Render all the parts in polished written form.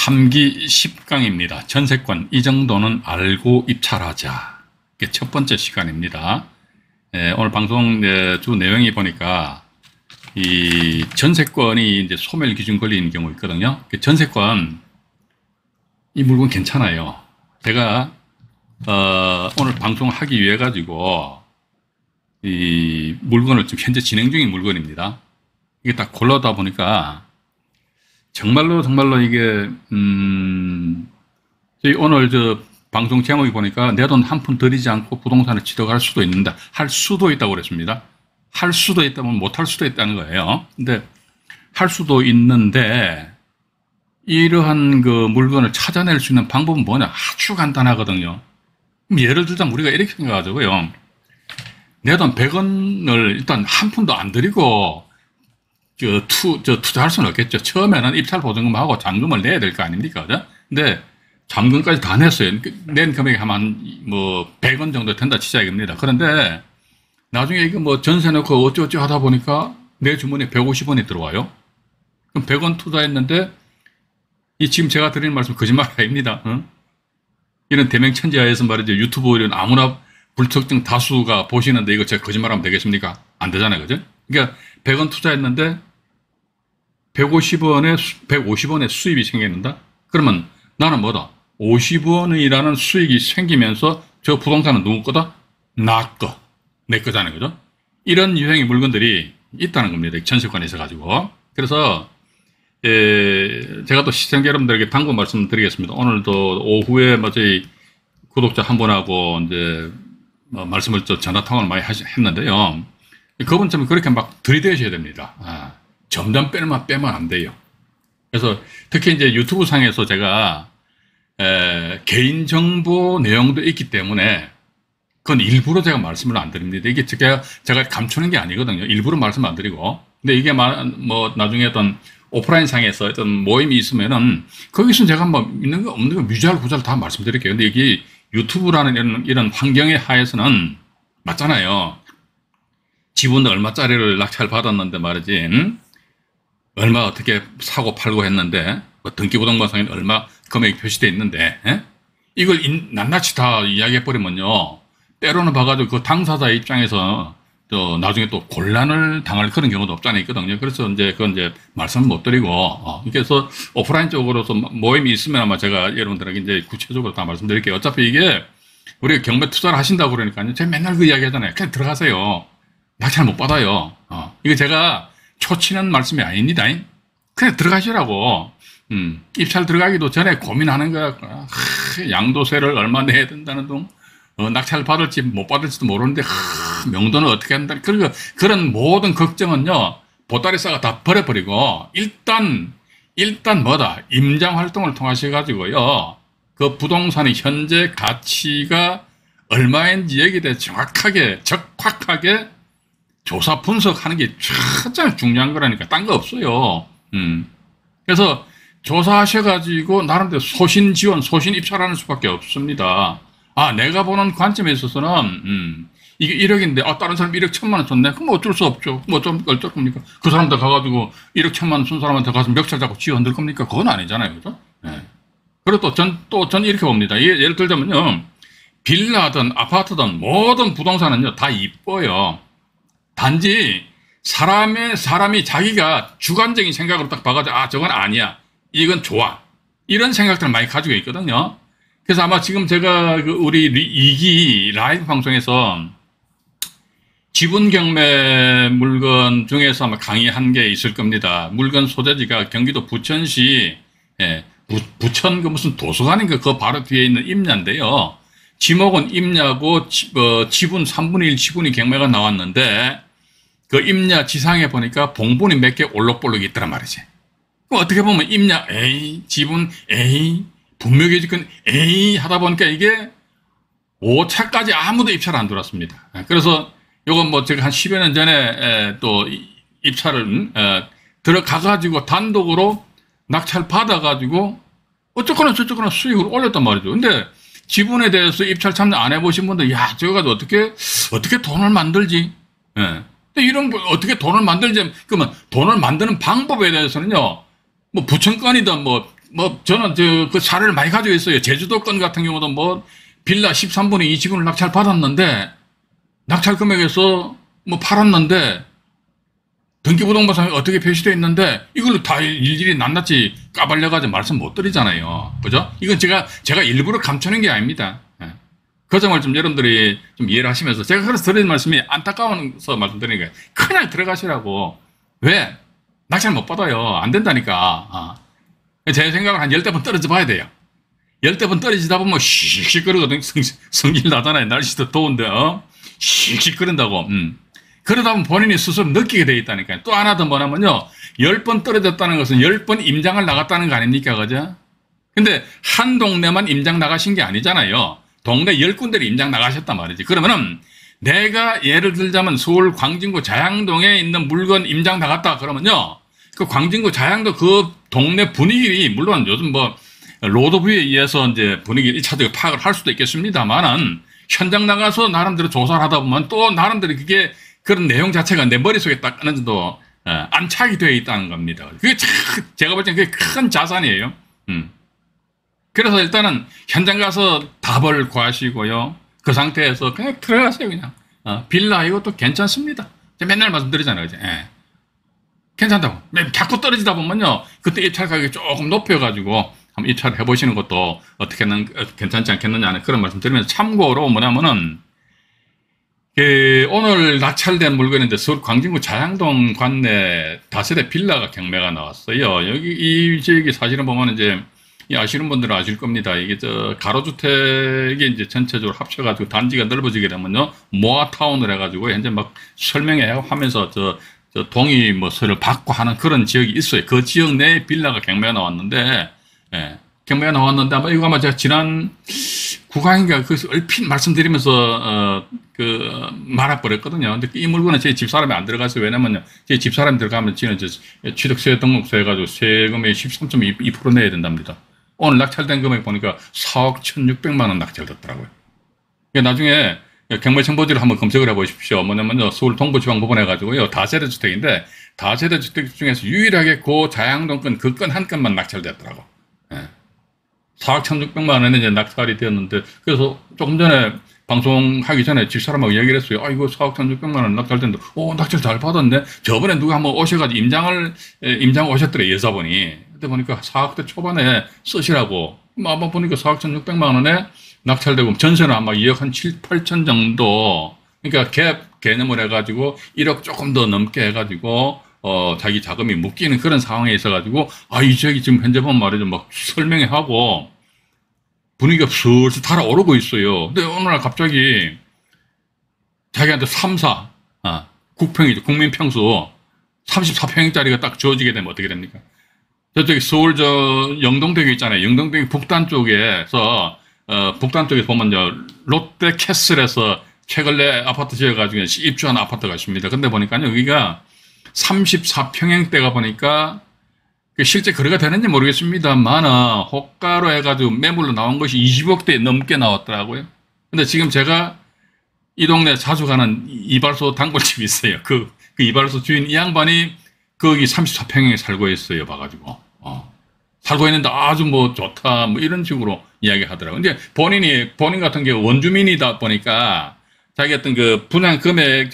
3기 10강입니다. 전세권 이 정도는 알고 입찰하자. 이게 첫 번째 시간입니다. 오늘 방송 주 내용이 보니까 이 전세권이 이제 소멸 기준 걸리는 경우 있거든요. 전세권 이 물건 괜찮아요. 제가 오늘 방송하기 위해 가지고 이 물건을 지금 현재 진행 중인 물건입니다. 이게 딱 골라다 보니까 정말로 이게 저희 오늘 방송 제목이 보니까 내 돈 한 푼 들이지 않고 부동산을 취득할 수도 있는데 할 수도 있다고 그랬습니다. 할 수도 있다면 못할 수도 있다는 거예요. 근데 할 수도 있는데 이러한 그 물건을 찾아낼 수 있는 방법은 뭐냐? 아주 간단하거든요. 예를 들자면 우리가 이렇게 생각하자고요. 내 돈 100원을 일단 한 푼도 안 들이고 투자할 수는 없겠죠. 처음에는 입찰 보증금하고 잔금을 내야 될 거 아닙니까? 그죠? 근데 잔금까지 다 냈어요. 낸 금액이 한 100원 정도 된다 치자 이겁니다. 그런데 나중에 이거 뭐 전세 넣고 어쩌고저쩌고 하다 보니까 내 주머니에 150원이 들어와요. 그럼 100원 투자했는데 이 지금 제가 드리는 말씀 거짓말 아닙니다. 응? 이런 대명천지하에서 말이죠. 유튜브 이런 아무나 불특정 다수가 보시는데 이거 제가 거짓말하면 되겠습니까? 안 되잖아요. 그죠? 그러니까 100원 투자했는데 150원의 수입이 생겼는다? 그러면 나는 뭐다? 50원이라는 수익이 생기면서 저 부동산은 누구 거다? 나 거. 내 거잖아요. 그죠? 이런 유형의 물건들이 있다는 겁니다. 전세권에 있어가지고. 그래서, 제가 또 시청자 여러분들에게 당부 말씀드리겠습니다. 오늘도 오후에 저희 구독자 한 분하고 이제 말씀을 전화통화를 많이 했는데요. 그분처럼 그렇게 막 들이대셔야 됩니다. 점점 빼면 안 돼요. 그래서 특히 이제 유튜브 상에서 제가 개인정보 내용도 있기 때문에 그건 일부러 제가 말씀을 안 드립니다. 이게 제가 감추는 게 아니거든요. 일부러 말씀 안 드리고. 근데 이게 뭐 나중에 어떤 오프라인 상에서 어떤 모임이 있으면은 거기서 제가 뭐 있는 거 없는 거 뮤잘구잘 다 말씀드릴게요. 근데 이게 유튜브라는 이런 환경의 하에서는 맞잖아요. 지분 얼마짜리를 낙찰 받았는데 말이지, 얼마 어떻게 사고 팔고 했는데, 뭐 등기부등본상에 얼마 금액이 표시되어 있는데, 이걸 낱낱이 다 이야기해버리면요, 때로는 봐가지고 그 당사자 입장에서 또 나중에 또 곤란을 당할 그런 경우도 없잖아요. 있거든요. 그래서 그건 말씀을 못 드리고, 그래서 오프라인 쪽으로서 모임이 있으면 아마 제가 여러분들에게 이제 구체적으로 다 말씀드릴게요. 어차피 이게 우리가 경매 투자를 하신다고 그러니까요. 제가 맨날 그 이야기 하잖아요. 그냥 들어가세요. 낙찰 못 받아요. 이거 제가 초치는 말씀이 아닙니다. 그냥 들어가시라고. 입찰 들어가기도 전에 고민하는 거야. 양도세를 얼마 내야 된다는 둥. 낙찰 받을지 못 받을지도 모르는데, 명도는 어떻게 한다. 그런 모든 걱정은요, 보따리 싸가 다 버려버리고, 일단 뭐다. 임장 활동을 통하셔가지고요, 그 부동산의 현재 가치가 얼마인지 여기에 대해 정확하게, 적확하게 조사 분석하는 게 가장 중요한 거라니까. 딴 거 없어요. 그래서 조사하셔가지고 나름대로 소신 지원, 소신 입찰하는 수밖에 없습니다. 내가 보는 관점에 있어서는 이게 1억인데 다른 사람 1억 1,000만 원 줬네. 그럼 어쩔 수 없죠. 뭐 좀 어쩔 겁니까? 그 사람한테 가가지고 1억 1,000만 원 준 사람한테 가서 멱살 잡고 쥐어 흔들 겁니까? 그건 아니잖아요. 그죠? 그리고 전 이렇게 봅니다. 예를 들자면요, 빌라든 아파트든 모든 부동산은요 다 이뻐요. 단지 사람이 자기가 주관적인 생각으로 딱 봐가지고 저건 아니야, 이건 좋아, 이런 생각들을 많이 가지고 있거든요. 그래서 아마 지금 제가 우리 2기 라이브 방송에서 지분 경매 물건 중에서 아마 강의한 게 있을 겁니다. 물건 소재지가 경기도 부천시, 부천 무슨 도서관인가 그 바로 뒤에 있는 임야인데요. 지목은 임야고 지분 3분의 1 지분이 경매가 나왔는데 그 임야 지상에 보니까 봉분이 몇 개 올록볼록 있더란 말이지. 그럼 어떻게 보면 임야 A, 지분 A, 분명히 지금 A 하다 보니까 이게 5차까지 아무도 입찰 안 들어왔습니다. 그래서 요건 뭐 제가 한 10여 년 전에 또 입찰을 들어가가지고 단독으로 낙찰 받아가지고 어쩌거나 저쩌거나 수익을 올렸단 말이죠. 근데 지분에 대해서 입찰 참여 안 해보신 분들, 저거 가지고 어떻게 돈을 만들지? 근데 이런 거 어떻게 돈을 만들지? 그러면 돈을 만드는 방법에 대해서는요, 뭐 부천권이든 뭐 뭐 저는 그 사례를 많이 가지고 있어요. 제주도 건 같은 경우도 뭐 빌라 13분의 2 지분을 낙찰 받았는데 낙찰 금액에서 뭐 팔았는데 등기부등본상에 어떻게 표시되어 있는데 이걸로 다 일일이 낱낱이 까발려가지고 말씀 못 드리잖아요. 그죠? 이건 제가 일부러 감추는 게 아닙니다. 예. 그 점을 좀 여러분들이 좀 이해를 하시면서 제가 그래서 드리는 말씀이 안타까워서 말씀드리는 거예요. 그냥 들어가시라고. 왜? 낙찰 못 받아요. 안 된다니까. 제 생각은 한 10대 번 떨어져 봐야 돼요. 10대 번 떨어지다 보면 씩씩 거리거든. 성질 나잖아요. 날씨도 더운데, 씩씩 거린다고. 그러다 보면 본인이 스스로 느끼게 돼 있다니까요. 또 하나 더 뭐냐면요. 10번 떨어졌다는 것은 10번 임장을 나갔다는 거 아닙니까? 그죠? 근데 한 동네만 임장 나가신 게 아니잖아요. 동네 10군데를 임장 나가셨단 말이지. 그러면은 내가 예를 들자면 서울 광진구 자양동에 있는 물건 임장 나갔다 그러면요. 그 광진구 자양동 그 동네 분위기, 물론 요즘 뭐 로드뷰에 의해서 이제 분위기를 1차적으로 파악을 할 수도 있겠습니다만은 현장 나가서 나름대로 조사를 하다 보면 또 나름대로 그게 그런 내용 자체가 내 머릿속에 딱 어느 정도 안착이 되어 있다는 겁니다. 그게 제가 볼 때는 그게 큰 자산이에요. 그래서 일단은 현장 가서 답을 구하시고요. 그 상태에서 그냥 들어가세요, 그냥. 빌라 이것도 괜찮습니다. 맨날 말씀드리잖아요, 그죠? 예. 괜찮다고. 자꾸 떨어지다 보면요. 그때 입찰 가격이 조금 높여가지고 한번 입찰을 해보시는 것도 어떻게는 괜찮지 않겠느냐 하는 그런 말씀 드리면서 참고로 뭐냐면은 오늘 낙찰된 물건인데 서울 광진구 자양동 관내 다세대 빌라가 경매가 나왔어요. 여기 이 지역이 사실은 보면 이제 아시는 분들은 아실 겁니다. 이게 가로주택이 이제 전체적으로 합쳐가지고 단지가 넓어지게 되면요. 모아타운을 해가지고 현재 막 설명회 하면서 저 동의 서를 받고 하는 그런 지역이 있어요. 그 지역 내에 빌라가 경매가 나왔는데, 예. 경매가 나왔는데 이거 아마 제가 지난 구강인가 그래서 얼핏 말씀드리면서 말아버렸거든요. 근데 이 물건은 제 집사람이 안 들어가서요. 왜냐면요. 제 집사람이 들어가면 지는 취득세 등록세 해가지고 세금의 13.2% 내야 된답니다. 오늘 낙찰된 금액 보니까 4억 1,600만 원 낙찰됐더라고요. 나중에 경매 정보지를 한번 검색을 해보십시오. 뭐냐면요. 서울 동부지방법원 해가지고요. 다세대 주택인데 다세대 주택 중에서 유일하게 그 자양동 건 그 건 한 건만 낙찰됐더라고. 예. 4억 1,600만 원에 이제 낙찰이 되었는데, 그래서 조금 전에 방송하기 전에 집사람하고 이야기를 했어요. 이거 4억 1,600만 원 낙찰된다. 낙찰 잘 받았네. 저번에 누가 한번 오셔가지고 임장 오셨더래, 여자분이. 그때 보니까 4억대 초반에 쓰시라고. 한번 보니까 4억 1,600만 원에 낙찰되고, 전세는 아마 2억 한 7, 8천 정도. 그러니까 갭 개념을 해가지고 1억 조금 더 넘게 해가지고, 자기 자금이 묶이는 그런 상황에 있어가지고, 이 지역이 지금 현재 보면 말이죠. 막 설명회 하고, 분위기가 슬슬 달아오르고 있어요. 근데 어느 날 갑자기 자기한테 3사, 국평이죠. 국민평수 34평짜리가 딱 주어지게 되면 어떻게 됩니까? 저쪽에 서울 영동대교 있잖아요. 영동대교 북단 쪽에서, 북단 쪽에 보면 롯데 캐슬에서 최근에 아파트 지어가지고 입주한 아파트가 있습니다. 근데 보니까요, 여기가 34평형대가 보니까 실제 거래가 되는지 모르겠습니다만 호가로 해가지고 매물로 나온 것이 20억대 넘게 나왔더라고요. 근데 지금 제가 이 동네 자주 가는 이발소 단골집이 있어요. 그 이발소 주인 이 양반이 거기 34평형에 살고 있어요. 봐가지고 살고 있는데 아주 좋다 이런 식으로 이야기하더라고요. 근데 본인 같은 경우 원주민이다 보니까 자기 어떤 분양 금액,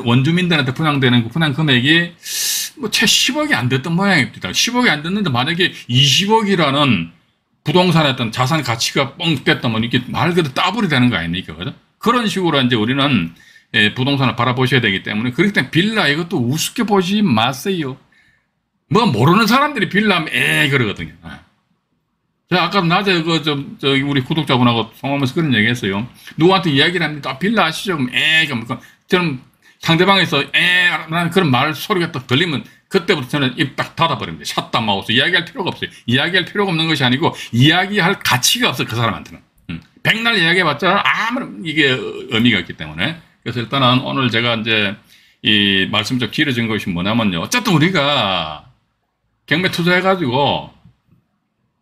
원주민들한테 분양되는 그 분양 금액이 채 10억이 안 됐던 모양입니다. 10억이 안 됐는데 만약에 20억이라는 부동산의 어떤 자산 가치가 뻥 뺐다면 이게 말 그대로 따블이 되는 거 아닙니까? 그죠? 그런 식으로 이제 우리는 부동산을 바라보셔야 되기 때문에 그렇기 때문에 빌라 이것도 우습게 보지 마세요. 모르는 사람들이 빌라면 그러거든요. 제가 아까 낮에 우리 구독자분하고 통화하면서 그런 얘기 했어요. 누구한테 이야기를 합니다. 빌라 아시죠? 그럼 저는 상대방에서 라는 그런 말 소리가 딱 들리면 그때부터 저는 입 딱 닫아버립니다. 샷다 마우스. 이야기할 필요가 없어요. 이야기할 필요가 없는 것이 아니고 이야기할 가치가 없어요. 그 사람한테는. 백날 이야기해봤자 아무런 이게 의미가 없기 때문에. 그래서 일단은 오늘 제가 이제 이 말씀 좀 길어진 것이 뭐냐면요. 어쨌든 우리가 경매 투자해가지고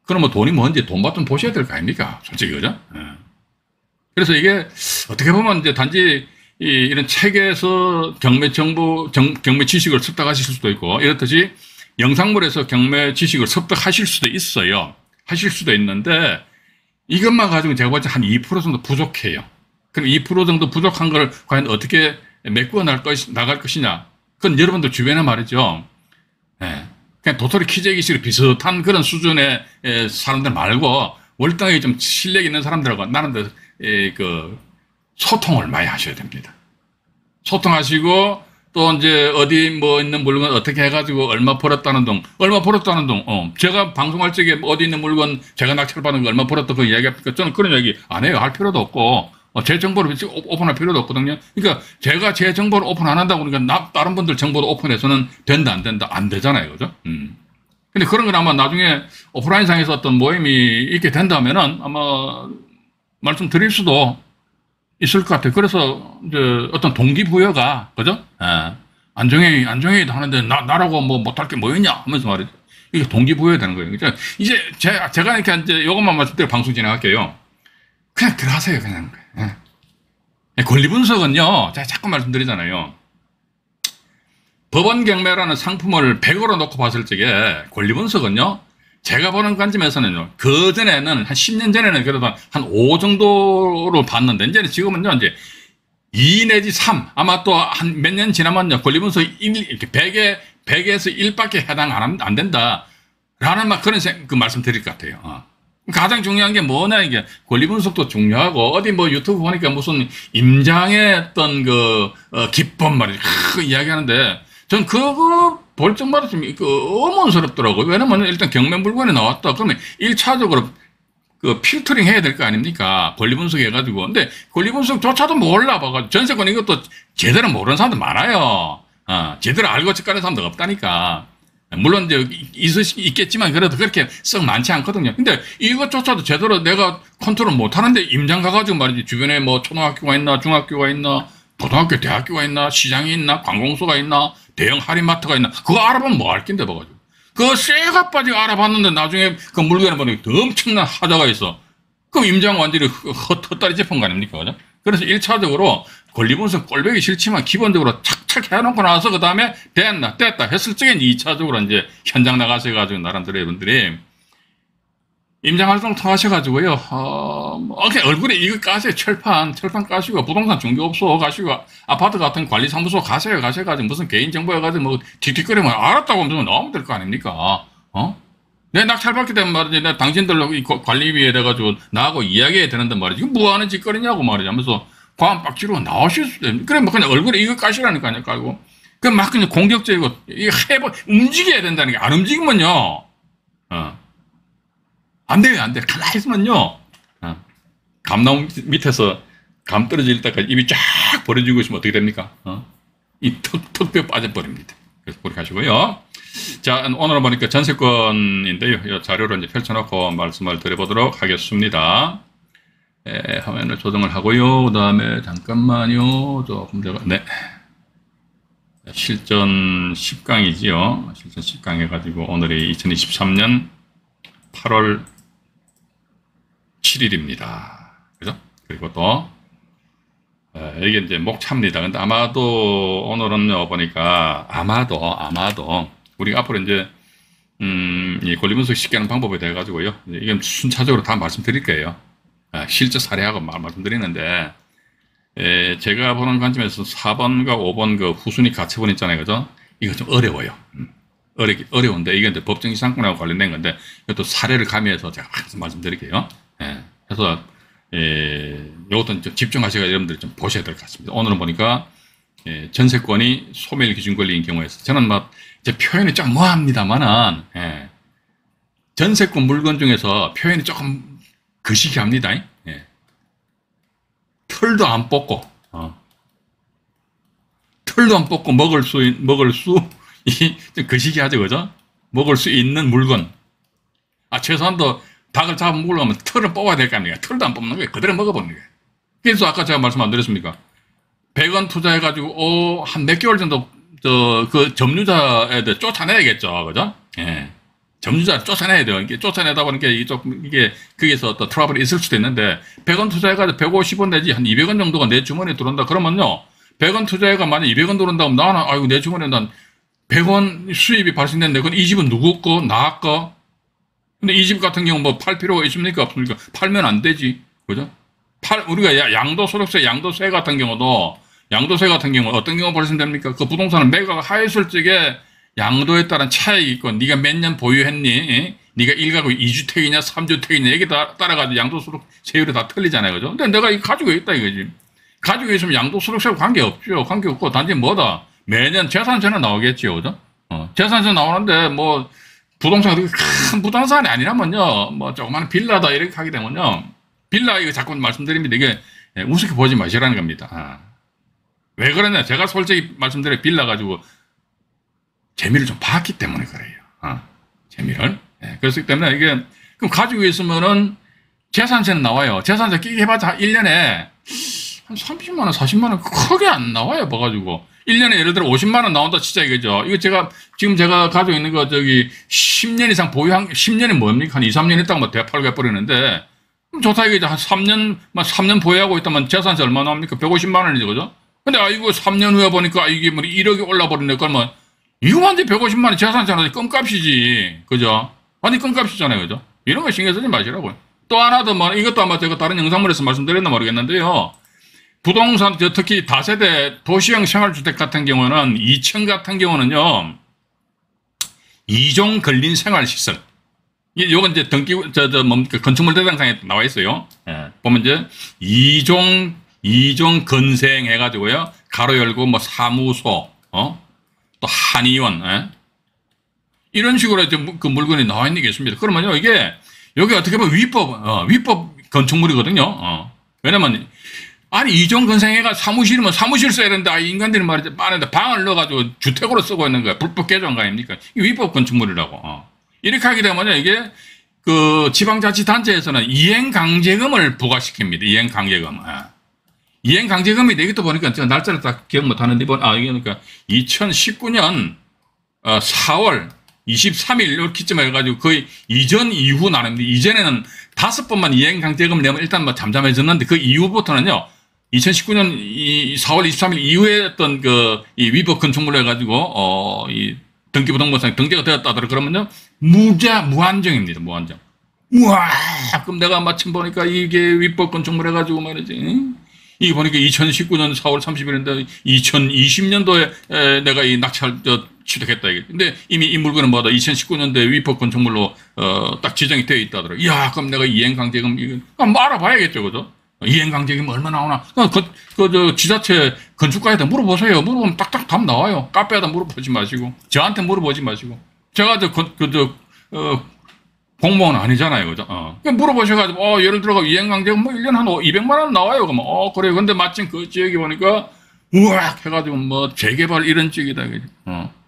그럼 돈이 뭔지 돈 받좀 보셔야 될 거 아닙니까? 솔직히, 그죠? 그래서 이게 어떻게 보면 이제 단지 이런 책에서 경매 지식을 습득하실 수도 있고, 이렇듯이 영상물에서 경매 지식을 습득하실 수도 있어요. 하실 수도 있는데 이것만 가지고 제가 볼 때 한 2% 정도 부족해요. 그럼 2% 정도 부족한 걸 과연 어떻게 메꾸어 나갈 것이냐. 그건 여러분들 주변에 말이죠. 예. 그냥 도토리 키재기식 비슷한 그런 수준의 사람들 말고 월등하게 좀 실력 있는 사람들하고 나름대로 그 소통을 많이 하셔야 됩니다. 소통하시고 또 이제 어디 뭐 있는 물건 어떻게 해가지고 얼마 벌었다는 둥, 제가 방송할 적에 어디 있는 물건 제가 낙찰받은 거 얼마 벌었다 그 이야기합니까? 저는 그런 얘기 안 해요. 할 필요도 없고 제 정보를 오픈할 필요도 없거든요. 그러니까 제가 제 정보를 오픈 안 한다고 그러니까 다른 분들 정보를 오픈해서는 된다 안 된다 안 되잖아요, 그죠? 근데 그런 건 아마 나중에 오프라인상에서 어떤 모임이 있게 된다면은 아마 말씀드릴 수도 있을 것 같아요. 그래서 이제 어떤 동기부여가 그죠? 예. 안정행위도 하는데 나라고 뭐 못할 게 뭐 있냐 하면서 말이죠. 이게 동기부여야 되는 거예요. 그러니까 이제 제가 이렇게 이제 이것만 말씀드리고 방송 진행할게요. 그냥 들어가세요, 그냥. 예. 권리 분석은요, 제가 자꾸 말씀드리잖아요. 법원 경매라는 상품을 100으로 놓고 봤을 적에 권리 분석은요, 제가 보는 관점에서는요, 그 전에는 한 10년 전에는 그래도 한 5 정도로 봤는데, 이제는 지금은요, 이제 2 내지 3, 아마 또 한 몇 년 지나면요, 권리 분석 1, 이렇게 100에서 1밖에 해당 안 된다. 라는 막 그런 그 말씀 드릴 것 같아요. 가장 중요한 게 뭐냐, 이게 권리 분석도 중요하고, 어디 뭐 유튜브 보니까 무슨 임장의 어떤 기법 말이죠. 이야기하는데, 전 그거 볼 적마다 좀 의문스럽더라고요. 왜냐면 일단 경매 물건이 나왔다. 그러면 1차적으로 그 필터링 해야 될 거 아닙니까? 권리 분석 해가지고. 근데 권리 분석조차도 몰라 봐가지고 전세권 이것도 제대로 모르는 사람들 많아요. 제대로 알고 측가는 사람들 없다니까. 물론 이제 있겠지만 그래도 그렇게 썩 많지 않거든요. 근데 이것조차도 제대로 내가 컨트롤 못 하는데 임장 가가지고 말이지 주변에 뭐 초등학교가 있나 중학교가 있나 고등학교 대학교가 있나 시장이 있나 관공서가 있나 대형 할인마트가 있나 그거 알아보면 뭐 할 낀데 봐가지고 그거 쇠가 빠지고 알아봤는데 나중에 그 물건을 보니까 엄청난 하자가 있어. 그럼 임장 완전히 헛다리 짚은 거 아닙니까? 그죠? 그래서 1차적으로 권리 분석 꼴보기 싫지만 기본적으로 착착 해놓고 나서 그 다음에 됐다 했을 적에 2차적으로 이제 현장 나가서 해가지고 나름대로 여러분들이 임장활동 통하셔가지고요, 얼굴에 이거 까세요. 철판 까시고, 부동산 중개업소 가시고, 아파트 같은 관리사무소 가셔가지고, 무슨 개인정보여가지고, 뭐, 틱틱거리면 알았다고 하면 나오면 될 거 아닙니까? 내 낙찰받게 되면 말이지, 내가 당신들로 관리비에 돼가지고, 나하고 이야기해야 되는데 말이지, 이거 뭐 하는 짓거리냐고 말이지 하면서, 과한 빡치로 나오실 수도 있는데, 그래, 뭐 그냥 얼굴에 이거 까시라니까요, 깔고. 그럼 막 그냥 공격적이고, 이거 움직여야 된다는 게, 안 움직이면요, 안 돼요. 가만히 있으면요. 감나무 밑에서 감 떨어질 때까지 입이 쫙 벌어지고 있으면 어떻게 됩니까? 이 턱뼈 빠져버립니다. 그래서 그렇게 하시고요. 자, 오늘 보니까 전세권인데요. 이 자료를 이제 펼쳐놓고 말씀을 드려보도록 하겠습니다. 화면을 조정을 하고요. 그 다음에 잠깐만요. 조금 제가, 실전 10강이지요. 실전 10강 해가지고 오늘이 2023년 8월 7일입니다. 그죠? 그리고 또, 이게 이제 목차입니다. 근데 아마도 오늘은요, 보니까, 아마도, 우리가 앞으로 이제, 이 권리 분석 쉽게 하는 방법에 대해가지고요. 이게 순차적으로 다 말씀드릴 거예요. 실제 사례하고 말씀드리는데, 제가 보는 관점에서 4번과 5번 그 후순위 가처분 있잖아요. 그죠? 이거 좀 어려워요. 어려운데, 이게 이제 법정지상권하고 관련된 건데, 이것도 사례를 가미해서 제가 항상 말씀드릴게요. 그래서, 이것도 좀 집중하셔서 여러분들이 좀 보셔야 될 것 같습니다. 오늘은 보니까, 전세권이 소멸 기준 권리인 경우에서, 저는 이제 표현이 좀 뭐합니다만은, 전세권 물건 중에서 표현이 조금 거시기합니다. 털도 안 뽑고, 먹을 수, 좀 거시기하죠, 그죠? 먹을 수 있는 물건. 최소한도 닭을 잡아 먹으려면 털을 뽑아야 될 거 아닙니까? 털도 안 뽑는 거예요. 그대로 먹어보는 거예요. 그래서 아까 제가 말씀 안 드렸습니까? 100원 투자해가지고, 한 몇 개월 정도, 그 점유자에 대해 쫓아내야겠죠. 그죠? 점유자 쫓아내야 돼요. 이게 쫓아내다 보니까 이게, 거기서 또 트러블이 있을 수도 있는데, 100원 투자해가지고 150원 내지 한 200원 정도가 내 주머니에 들어온다. 그러면요, 100원 투자해가 만약 200원 들어온다고 나는, 내 주머니에 난 100원 수입이 발생됐는데, 그건 이 집은 누구 거? 나 거? 근데 이 집 같은 경우 뭐 팔 필요가 있습니까? 없습니까? 팔면 안 되지. 그죠? 우리가 양도소득세, 양도세 같은 경우 어떤 경우 발생됩니까? 그 부동산을 매각을 하였을 적에 양도에 따른 차익이 있고, 네가 몇 년 보유했니? 네가 1가구 2주택이냐, 3주택이냐, 여기 따라가지고 양도소득세율이 다 틀리잖아요. 그죠? 근데 내가 이거 가지고 있다 이거지. 가지고 있으면 양도소득세와 관계없죠. 관계없고, 단지 뭐다? 매년 재산세는 나오겠지요. 그죠? 재산세 나오는데, 뭐, 부동산, 큰 부동산이 아니라면요, 뭐, 조그마한 빌라다, 이렇게 하게 되면요, 빌라, 이거 자꾸 말씀드립니다. 이게 우습게 보지 마시라는 겁니다. 왜 그러냐? 제가 솔직히 말씀드려 빌라 가지고 재미를 좀 봤기 때문에 그래요. 재미를. 그렇기 때문에 이게, 그럼 가지고 있으면은 재산세는 나와요. 재산세 끼게 해봤자 1년에 한 30만원, 40만원 크게 안 나와요. 봐가지고. 1년에 예를 들어 50만원 나온다 진짜 이거죠. 이거 지금 제가 가지고 있는 거 10년 이상 보유한, 10년이 뭡니까? 한 2, 3년 있다가 뭐 대파를 해버리는데, 그럼 좋다 이거죠. 한 3년 보유하고 있다면 재산세 얼마 나옵니까? 150만원이죠. 그죠? 근데 이거 3년 후에 보니까 이게 뭐 1억이 올라버리네. 그러면 이거 완전 150만원 재산세는 껌값이지. 그죠? 완전 껌값이잖아요. 그죠? 이런 거 신경 쓰지 마시라고요. 또 하나 더 뭐, 이것도 아마 제가 다른 영상물에서 말씀드렸나 모르겠는데요. 부동산, 특히 다세대 도시형 생활주택 같은 경우는 2층 같은 경우는요, 2종 근린 생활시설. 요건 이제 뭡니까, 건축물 대장상에 나와 있어요. 보면 이제 2종 건생 해가지고요, 가로 열고 뭐 사무소, 또 한의원, 이런 식으로 이제 그 물건이 나와 있는 게 있습니다. 그러면요, 여기 어떻게 보면 위법 건축물이거든요. 왜냐면, 아니, 2종 건생회가 사무실이면 사무실 써야 되는데, 인간들이 말이죠. 빠른데 방을 넣어가지고 주택으로 쓰고 있는 거야. 불법 개조한 거 아닙니까? 이 위법 건축물이라고. 이렇게 하게 되면요, 이게, 지방자치단체에서는 이행강제금을 부과시킵니다. 이행강제금. 이행강제금이 이것도 보니까 제가 날짜를 딱 기억 못 하는데, 이게 그러니까 2019년 4월 23일 이렇게쯤 해가지고 거의 이전 이후 나눕니다. 이전에는 5번만 이행강제금을 내면 일단 뭐 잠잠해졌는데 그 이후부터는요, 2019년 4월 23일 이후에 어떤 이 위법 건축물로 해가지고, 이 등기부등본상에 등재가 되었다더라 그러면요, 무한정입니다. 무한정. 우와! 그럼 내가 마침 보니까 이게 위법 건축물 해가지고 말이지. 이게 보니까 2019년 4월 30일인데 2020년도에 내가 이 낙찰 취득했다 이게. 근데 이미 이 물건은 뭐다 2019년도에 위법 건축물로 딱 지정이 되어 있다더라. 이야, 그럼 내가 이행강제금 이거 한번 알아봐야겠죠, 그죠? 이행강제금 얼마 나오나? 지자체 건축가에다 물어보세요. 물어보면 딱딱 답 나와요. 카페에다 물어보지 마시고, 저한테 물어보지 마시고. 제가 공무원 아니잖아요. 그죠? 물어보셔가지고, 예를 들어가 이행강제금 뭐 1년 한 200만원 나와요. 그러면, 그래요. 근데 마침 그 지역에 보니까, 우악! 해가지고 뭐 재개발 이런 쪽이다. 그죠?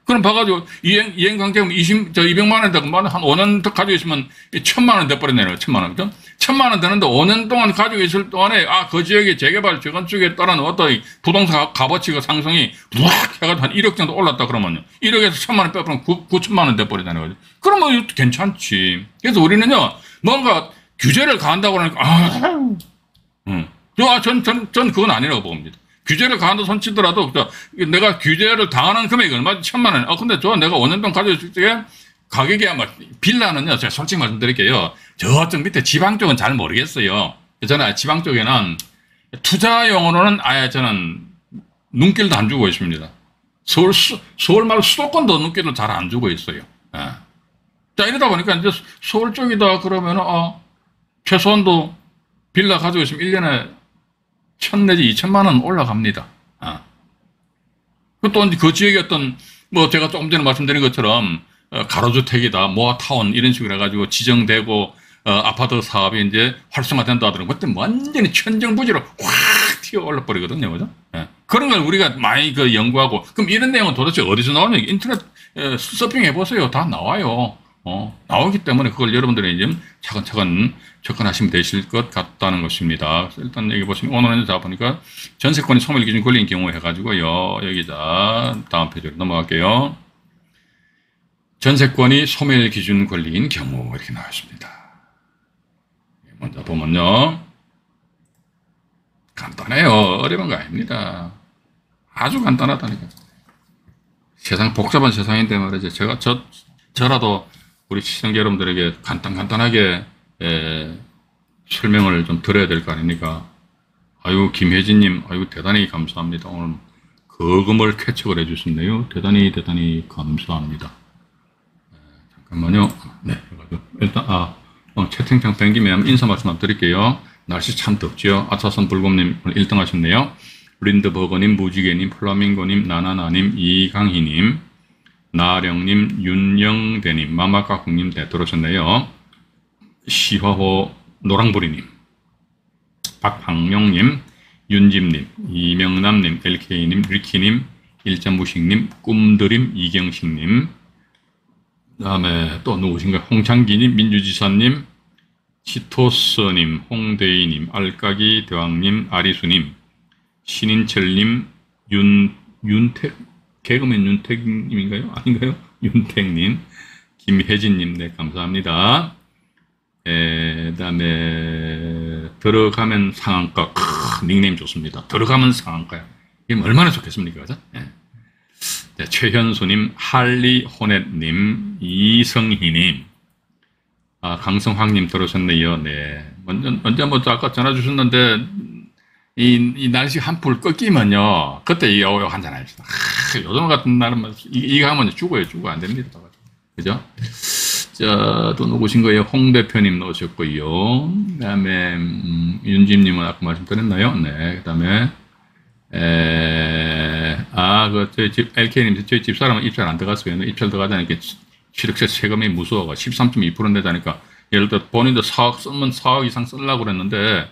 그럼 봐가지고, 이행강제금 200만원인데, 한 5년 더 가지고 있으면 1000만원 돼버렸네요. 1000만원. 그죠? 1000만원 되는데 5년 동안 가지고 있을 동안에, 그 지역의 재개발, 재건축에 따른 어떤 부동산 값어치가 상승이 우악! 해가지고 한 1억 정도 올랐다 그러면요. 1억에서 1000만원 빼버리면 9천만원 돼버리잖아요. 그죠? 그러면 이것도 괜찮지. 그래서 우리는요, 뭔가 규제를 가한다고 그러니까, 전 그건 아니라고 봅니다. 규제를 가한다 손치더라도, 내가 규제를 당하는 금액이 얼마지? 1000만원. 근데 내가 5년 동안 가지고 있을 때, 가격이 아마, 빌라는요, 제가 솔직히 말씀드릴게요. 저쪽 밑에 지방 쪽은 잘 모르겠어요. 저는 지방 쪽에는 투자용으로는 아예 저는 눈길도 안 주고 있습니다. 서울 말고 수도권도 눈길도 잘 안 주고 있어요. 자, 이러다 보니까 이제 서울 쪽이다 그러면, 최소한도 빌라 가지고 있으면 1년에 1000 내지 2000만원 올라갑니다. 또 그 지역에 어떤, 제가 조금 전에 말씀드린 것처럼, 가로주택이다, 모아타운 이런 식으로 해가지고 지정되고, 아파트 사업이 이제 활성화된다 하더라고요. 그때 완전히 천정부지로 확 튀어 올라버리거든요. 그죠? 그런 걸 우리가 많이 연구하고, 그럼 이런 내용은 도대체 어디서 나오냐? 인터넷 서핑 해보세요. 다 나와요. 나오기 때문에 그걸 여러분들이 이제 차근차근 접근하시면 되실 것 같다는 것입니다. 일단 여기 보시면, 오늘은 자 보니까 전세권이 소멸 기준 권리인 경우 해가지고요. 여기자, 다음 페이지로 넘어갈게요. 전세권이 소멸 기준 권리인 경우 이렇게 나와 있습니다. 먼저 보면요. 간단해요. 어려운 거 아닙니다. 아주 간단하다니까. 세상 복잡한 세상인데 말이죠. 저라도 우리 시청자 여러분들에게 간단하게 설명을 좀 드려야 될 거 아닙니까? 아유, 김혜진님, 아유, 대단히 감사합니다. 오늘 거금을 쾌척을 해주셨네요. 대단히 감사합니다. 잠깐만요. 네, 일단 채팅창 땡기면 인사 말씀만 드릴게요. 날씨 참 덥죠. 아차선 불곰님 오늘 1등 하셨네요. 린드버거님, 무지개님, 플라밍고님, 나나나님, 이강희님, 나령님, 윤영대님, 마마카국님 네, 들어오셨네요. 시화호 노랑보리님, 박학용님, 윤집님, 이명남님, LK님, 리키님, 일자무식님, 꿈드림, 이경식님, 그 다음에 또 누구신가요? 홍창기님, 민주지사님, 치토스님, 홍대희님, 알까기 대왕님, 아리수님, 신인철님, 윤택, 개그맨 윤택님인가요? 아닌가요? 윤택님, 김혜진님, 네, 감사합니다. 그 다음에, 들어가면 상한가, 닉네임 좋습니다. 들어가면 상한가요. 이게 얼마나 좋겠습니까? 그죠? 네. 네, 최현수님, 할리호넷님, 이성희님, 강성황님 들어오셨네요. 네. 먼저 아까 전화 주셨는데, 이 날씨 한풀 꺾이면요, 그때 이거 한잔 합시다. 요즘 같은 날은, 이거 하면 죽어요. 안 됩니다. 그죠? 또 누구신 거예요? 홍 대표님 넣으셨고요. 그 다음에, 윤집님은 아까 말씀드렸나요? 네. 그 다음에, 저희 집, LK님, 저희 집사람은 입찰 안 들어갔어요. 입찰 들어가자니까 취득세 세금이 무서워가 13.2% 내자니까, 예를 들어 본인도 4억 쓰면 4억 이상 쓰려고 그랬는데,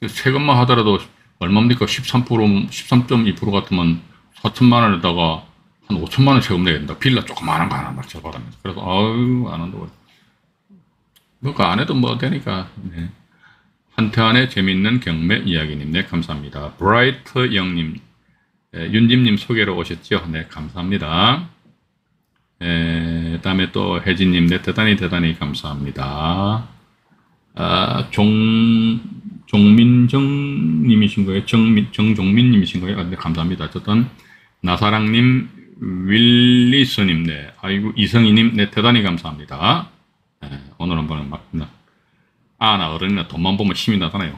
세금만 하더라도 얼마입니까? 13.2% 같으면 4천만 원에다가 한 5천만 원 세금 내야 된다. 빌라 조그마한 거 하나 막 잡아다면서. 그래서, 안 한다고. 그거 안 해도 뭐 되니까. 네. 한태환의 재밌는 경매 이야기님, 네, 감사합니다. 브라이트 영님, 윤집님 소개로 오셨죠? 네, 감사합니다. 그 다음에 또 혜진님, 네, 대단히 감사합니다. 종민정님이신 거예요? 정종민님이신 거예요? 네, 감사합니다. 어쨌든, 나사랑님, 윌리스님, 네, 아이고, 이성희님, 네, 대단히 감사합니다. 오늘 한번 막, 나 어른이나 돈만 보면 힘이 나잖아요.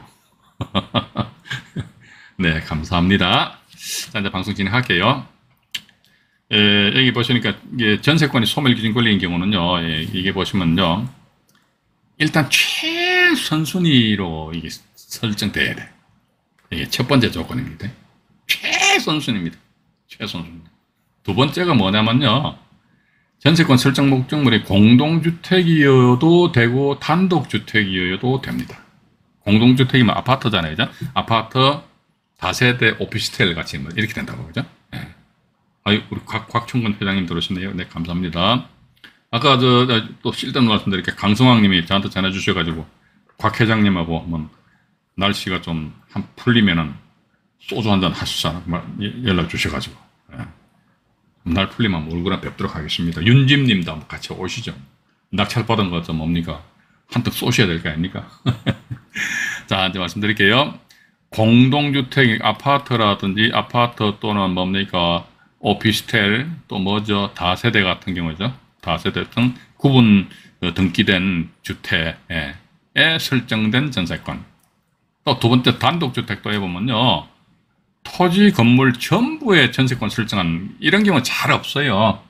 네, 감사합니다. 자, 이제 방송 진행할게요. 여기 보시니까, 이게 전세권이 소멸기준 권리인 경우는요, 이게 보시면요, 일단 최선순위로 이게 설정돼야 돼. 이게 첫 번째 조건입니다. 최선순위입니다. 최선순위. 두 번째가 뭐냐면요, 전세권 설정 목적물이 공동주택이어도 되고 단독주택이어도 됩니다. 공동주택이면 아파트잖아요. 그죠? 아파트, 다세대, 오피스텔 같이 뭐 이렇게 된다고. 그죠? 네. 우리 곽충근 회장님 들어오셨네요. 네, 감사합니다. 아까 또 쓸데없는 말씀드릴게요. 강성황 님이 저한테 전해 주셔가지고 곽 회장님하고 한번 날씨가 좀 풀리면은 소주 한잔 하시잖아. 연락 주셔가지고. 네. 날 풀리면 얼굴에 뵙도록 하겠습니다. 윤집님도 한번 같이 오시죠. 낙찰 받은 거 좀 뭡니까? 한턱 쏘셔야 될 거 아닙니까? 자, 이제 말씀드릴게요. 공동주택, 아파트라든지 아파트 또는 뭡니까? 오피스텔, 또 뭐죠? 다세대 같은 경우죠. 다세대 등 구분 등기된 주택에 설정된 전세권. 또 두 번째 단독주택도 해보면요. 토지, 건물 전부에 전세권 설정한 이런 경우는 잘 없어요.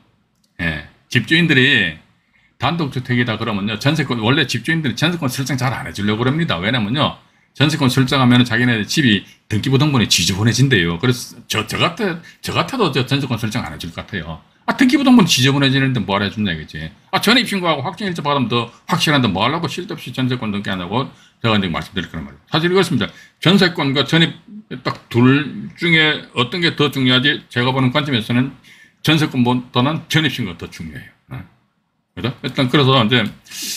집주인들이 단독주택이다 그러면요. 원래 집주인들이 전세권 설정 잘 안 해주려고 그럽니다. 왜냐면요. 전세권 설정하면 자기네 집이 등기부등본이 지저분해진대요. 그래서 저 같아도 전세권 설정 안 해줄 것 같아요. 등기부등본 지저분해지는데 뭐하러 해준다 이거지. 전입신고하고 확정일자 받으면 더 확실한데 뭐하려고 쓸데없이 전세권 등기 안 하고 제가 이제 말씀드릴 거란 말이에요. 사실 이렇습니다. 전세권과 전입 딱 둘 중에 어떤 게 더 중요하지? 제가 보는 관점에서는 전세권보다는 전입신고가 더 중요해요. 그죠? 일단 그래서 이제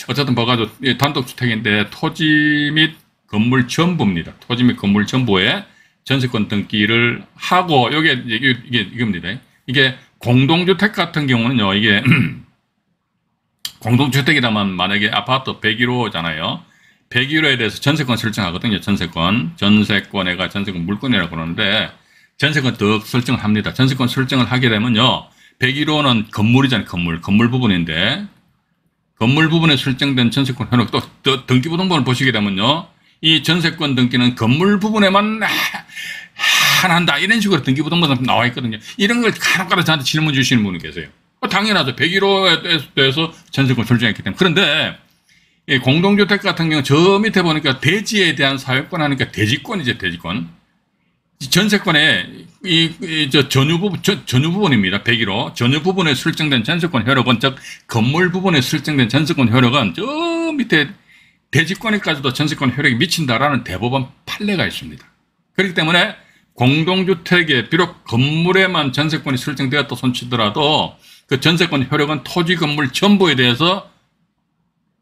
어쨌든 봐가지고 단독주택인데 토지 및 건물 전부입니다. 토지 및 건물 전부에 전세권 등기를 하고 이겁니다. 이게 공동주택 같은 경우는요. 이게 공동주택이라면 만약에 아파트 101호잖아요. 101호에 대해서 전세권 설정하거든요. 전세권에가 전세권 물권이라고 그러는데 전세권 더 설정을 합니다. 전세권 설정을 하게 되면요. 101호는 건물이잖아요. 건물 부분인데 건물 부분에 설정된 전세권 현혹 또 등기부등본을 보시게 되면요. 이 전세권 등기는 건물 부분에만 한다 이런 식으로 등기부등본에 나와 있거든요. 이런 걸 간혹가다 저한테 질문 주시는 분이 계세요. 당연하죠. 101호에 대해서 전세권 설정했기 때문에. 그런데 이 공동주택 같은 경우 저 밑에 보니까 대지에 대한 사용권 하니까 대지권이죠. 대지권. 전세권에 전유 부분입니다. 101호. 전유 부분에 설정된 전세권 효력은 즉 건물 부분에 설정된 전세권 효력은 저 밑에 대지권에까지도 전세권 효력이 미친다라는 대법원 판례가 있습니다. 그렇기 때문에 공동주택에 비록 건물에만 전세권이 설정되었다 손치더라도 그 전세권 효력은 토지 건물 전부에 대해서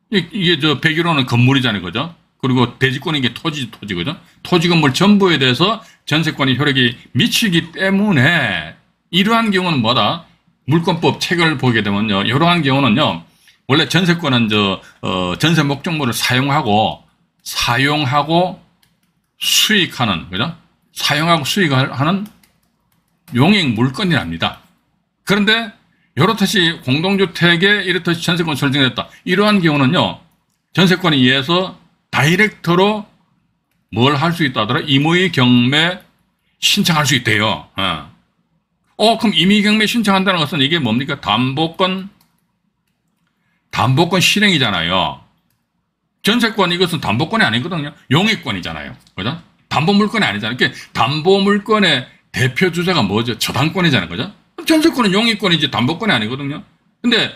이게 101호는 건물이잖아요. 그죠? 그리고 대지권이 이게 토지거죠? 토지 건물 전부에 대해서 전세권의 효력이 미치기 때문에 이러한 경우는 뭐다? 물권법 책을 보게 되면요. 이러한 경우는요. 원래 전세권은 전세 목적물을 사용하고 수익하는, 그죠? 사용하고 수익하는 용익 물건이랍니다. 그런데 이렇듯이 공동주택에 이렇듯이 전세권 설정됐다. 이러한 경우는요. 전세권에 의해서 다이렉트로 뭘 할 수 있다 하더라? 임의 경매 신청할 수 있대요. 그럼 임의 경매 신청한다는 것은 이게 뭡니까? 담보권 실행이잖아요. 전세권 이것은 담보권이 아니거든요. 용익권이잖아요. 그죠? 담보물권이 아니잖아요. 그러니까 담보물권의 대표 주자가 뭐죠? 저당권이잖아요. 그죠? 전세권은 용익권이지 담보권이 아니거든요. 근데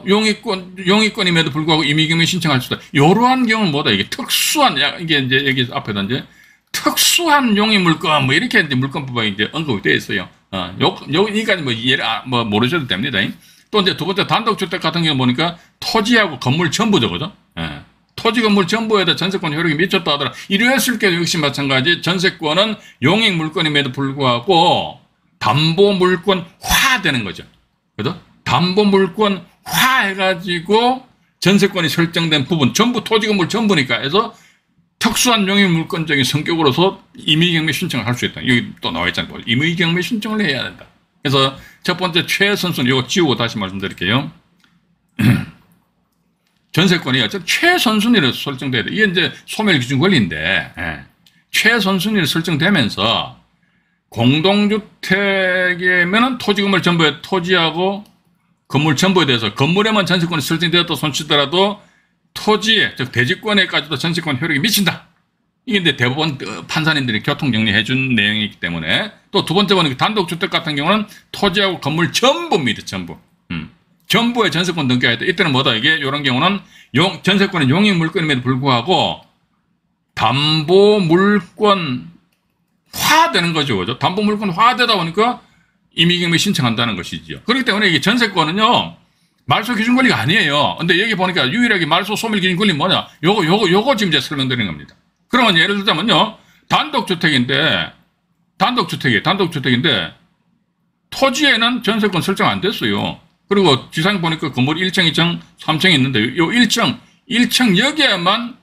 용익권임에도 불구하고 임의경매 신청할 수 있다. 이러한 경우는 뭐다? 이게 특수한 이게 이제 여기 앞에다 이제 특수한 용익 물건 뭐 이렇게 이제 물권법에 이제 언급이 되어 있어요. 여기까지 뭐 모르셔도 됩니다. 또 이제 두 번째 단독주택 같은 경우 보니까 토지하고 건물 전부죠, 그죠? 토지 건물 전부에다 전세권 효력이 미쳤다 하더라. 이랬을 때 역시 마찬가지 전세권은 용익 물건임에도 불구하고 담보물권화 되는 거죠. 그죠? 담보물권화 해가지고 전세권이 설정된 부분, 전부 토지 건물 전부니까 해서 특수한 용익 물건적인 성격으로서 임의경매 신청을 할 수 있다. 여기 또 나와 있잖아요. 임의경매 신청을 해야 된다. 그래서 첫 번째 최선순위, 이거 지우고 다시 말씀드릴게요. 전세권이 어쨌든 최선순위로 설정돼야 돼. 이게 이제 소멸기준 권리인데, 최선순위로 설정되면서 공동주택이면은 토지 건물 전부에 토지하고 건물 전부에 대해서 건물에만 전세권이 설정되었다 손치더라도 토지에, 즉 대지권에까지도 전세권 효력이 미친다. 이게 이제 대법원 판사님들이 교통 정리해 준 내용이기 때문에 또 두 번째 보니까 단독주택 같은 경우는 토지하고 건물 전부입니다. 전부. 전부에 전세권 등기해야 돼. 이때는 뭐다? 이게 이런 경우는 전세권은 용익 물건임에도 불구하고 담보물권화 되는 거죠. 그죠? 담보물권화 되다 보니까 임의경매 신청한다는 것이지요. 그렇기 때문에 이게 전세권은요, 말소 기준 권리가 아니에요. 근데 여기 보니까 유일하게 말소 소멸 기준 권리 뭐냐? 요거 지금 제가 설명드리는 겁니다. 그러면 예를 들자면요, 단독주택인데, 토지에는 전세권 설정 안 됐어요. 그리고 지상 보니까 건물 1층, 2층, 3층이 있는데, 요 1층 여기에만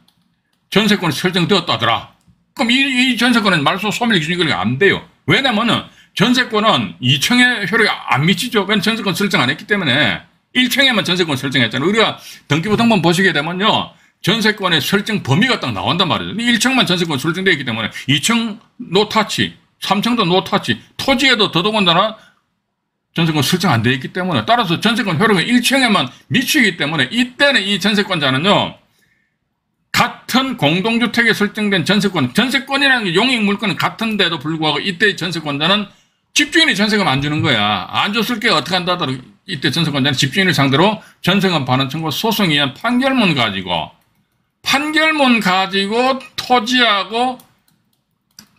전세권이 설정되었다더라. 그럼 이 전세권은 말소 소멸 기준 권리가 안 돼요. 왜냐면은 전세권은 2층에 효력이 안 미치죠. 왜냐면 전세권 설정 안 했기 때문에 1층에만 전세권 설정했잖아요. 우리가 등기부등본 보시게 되면요, 전세권의 설정 범위가 딱 나온단 말이죠. 1층만 전세권 설정되어 있기 때문에 2층 노타치, 3층도 노타치, 토지에도 더더군다나 전세권 설정 안 되어 있기 때문에 따라서 전세권 효력은 1층에만 미치기 때문에 이때는 이 전세권자는요, 같은 공동주택에 설정된 전세권이라는 게 용익 물건은 같은데도 불구하고 이때 전세권자는 집주인이 전세금 안 주는 거야. 안 줬을 게 어떻게 한다더라. 이때 전세권자는 집주인을 상대로 전세금 반환 청구 소송에 의한 판결문 가지고 토지하고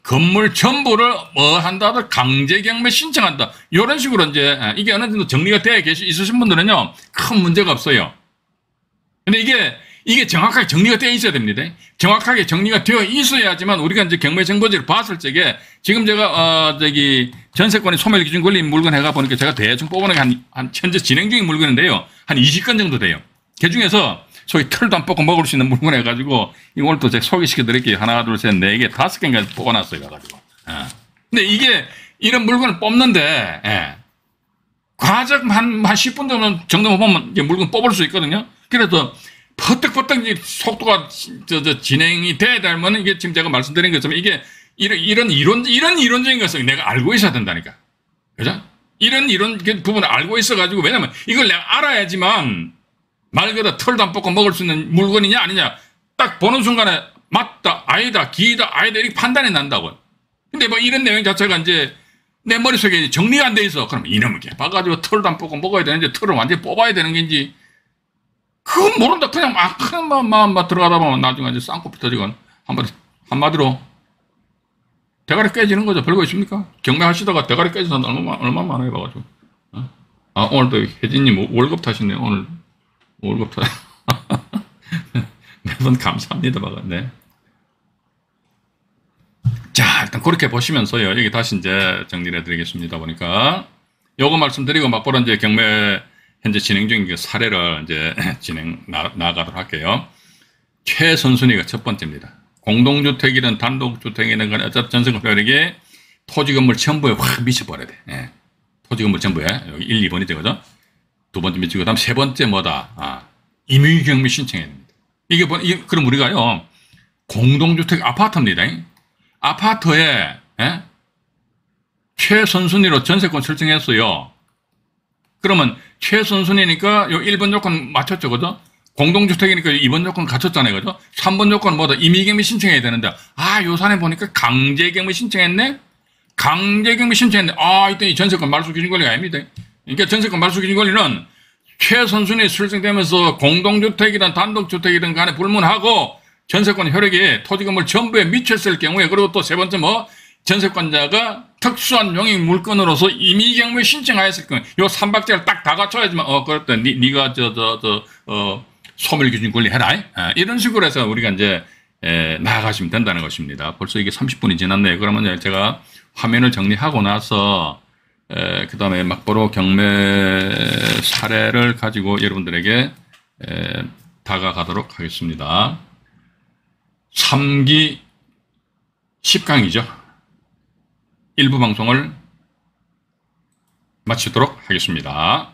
건물 전부를 뭐 한다더 강제경매 신청한다. 이런 식으로 이제 이게 어느 정도 정리가 되어 있으신 분들은요, 큰 문제가 없어요. 근데 이게 정확하게 정리가 되어 있어야 됩니다. 정확하게 정리가 되어 있어야지만 우리가 이제 경매정보지를 봤을 적에 지금 제가 전세권의 소멸 기준 권리 물건 해가 보니까 제가 대충 뽑아낸 게 한 현재 진행 중인 물건인데요, 한 20건 정도 돼요. 그 중에서 소위 털도 안 뽑고 먹을 수 있는 물건 해가지고 오늘 또 제가 소개시켜 드릴게요. 하나, 둘, 셋, 네 개, 5개인가 뽑아놨어요. 가지고. 근데 이게 이런 물건을 뽑는데, 과정 한 10분 정도만 보면 이제 물건 뽑을 수 있거든요. 그래서 퍼뜩퍼뜩 속도가 진행이 돼야 되면 이게 지금 제가 말씀드린 것처럼 이게 이런 이론적인 것을 내가 알고 있어야 된다니까. 그죠? 이런 부분을 알고 있어가지고, 왜냐면 이걸 내가 알아야지만 말 그대로 털도 안 뽑고 먹을 수 있는 물건이냐 아니냐 딱 보는 순간에 맞다, 아니다, 기다, 아니다 이렇게 판단이 난다고. 근데 뭐 이런 내용 자체가 이제 내 머릿속에 정리가 안 돼 있어. 그럼 이놈을 봐가지고 털도 안 뽑고 먹어야 되는지 털을 완전히 뽑아야 되는 건지 그건 모른다. 그냥 막 들어가다 보면 나중에 이제 쌍꺼풀 터지건 한마디로 대가리 깨지는 거죠. 별거 있습니까? 경매하시다가 대가리 깨지는 사람 얼마나 많아요, 봐가지고. 오늘도 혜진님 월급 타시네요. 오늘 월급 타. 매번 감사합니다, 봐가. 네. 자, 일단 그렇게 보시면서요. 여기 다시 이제 정리를 해드리겠습니다. 보니까 요거 말씀드리고 막바로 이제 경매 현재 진행 중인 그 사례를 이제 나가도록 할게요. 최선순위가 첫 번째입니다. 공동주택이든 단독주택이든 간에 어차피 전세금액이 토지 건물 전부에 확 미쳐버려야 돼. 예. 토지 건물 전부에. 여기 1, 2번이죠. 그죠? 두 번째 미치고, 그 다음 세 번째 뭐다? 임의경매 신청해야 됩니다. 그럼 우리가요, 공동주택 아파트입니다. 아파트에, 예? 최선순위로 전세권 설정했어요. 그러면 최선순위니까 요 1번 요건 맞췄죠. 그죠? 공동주택이니까 2번 요건 갖췄잖아요. 그죠? 3번 요건 뭐다? 임의경매 신청해야 되는데, 요 산에 보니까 강제경매 신청했네? 강제경매 신청했네. 이때 이 전세권 말소기준 권리가 아닙니다. 그러니까 전세권 말소기준 권리는 최선순위 설정되면서 공동주택이든 단독주택이든 간에 불문하고 전세권 효력이 토지 건물 전부에 미쳤을 경우에, 그리고 또 세 번째 전세권자가 특수한 용익 물건으로서 임의경매 신청하였을 경우에 요 3박자를 딱 다 갖춰야지만 그렇다. 네가 소멸기준 권리 해라. 이런 식으로 해서 우리가 이제 나아가시면 된다는 것입니다. 벌써 이게 30분이 지났네요. 그러면 제가 화면을 정리하고 나서 그 다음에 막바로 경매 사례를 가지고 여러분들에게 다가가도록 하겠습니다. 3기 10강이죠. 일부 방송을 마치도록 하겠습니다.